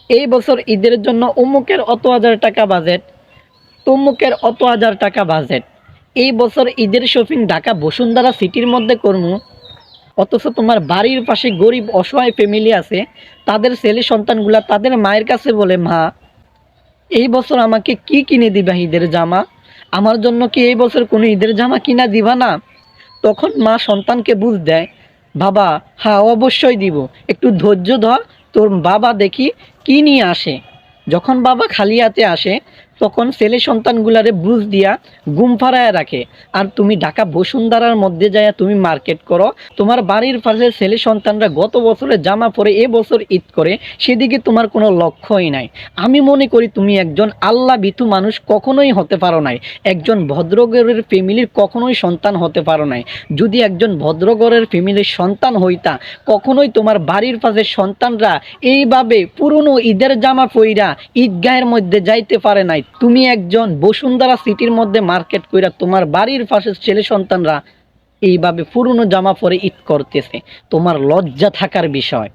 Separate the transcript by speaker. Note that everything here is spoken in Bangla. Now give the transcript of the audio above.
Speaker 1: এই বছর ঈদের জন্য অমুকের অত হাজার টাকা বাজেট, তমুকের অত হাজার টাকা বাজেট। এই বছর ঈদের শপিং ঢাকা বসুন্ধরা সিটির মধ্যে করমু, অথচ তোমার বাড়ির পাশে গরিব অসহায় ফ্যামিলি আছে, তাদের ছেলে সন্তানগুলা তাদের মায়ের কাছে বলে, মা এই বছর আমাকে কি কিনে দিবা ঈদের জামা, আমার জন্য কি এই বছর কোনো ঈদের জামা কিনা দিবা না? তখন মা সন্তানকে বুঝ দেয়, বাবা হ্যাঁ অবশ্যই দিব, একটু ধৈর্য ধর, তোর বাবা দেখি কি নিয়ে আসে। যখন বাবা খালি হাতে আসে, তখন ছেলে সন্তানগুলারে বুঝ দিয়া ঘুম ফারায় রাখে। আর তুমি ঢাকা বসুন্ধরার মধ্যে যাইয়া তুমি মার্কেট করো, তোমার বাড়ির পাশে ছেলে সন্তানরা গত বছরে জামা পরে এ বছর ঈদ করে, সেদিকে তোমার কোনো লক্ষ্যই নাই। আমি মনে করি তুমি একজন আল্লাহ ভীতু মানুষ কখনোই হতে পারো নাই, একজন ভদ্রঘরের ফ্যামিলির কখনোই সন্তান হতে পারো নাই। যদি একজন ভদ্রঘরের ফ্যামিলির সন্তান হইতা, কখনোই তোমার বাড়ির পাশে সন্তানরা এইভাবে পুরনো ঈদের জামা পইরা ঈদগাহের মধ্যে যাইতে পারে নাই। তুমি একজন বসুন্ধরা সিটির মধ্যে মার্কেট কইরা তোমার বাড়ির পাশে ছেলে সন্তানরা এইভাবে পুরনো জামা পরে ঈদ করতেছে, তোমার লজ্জা থাকার বিষয়।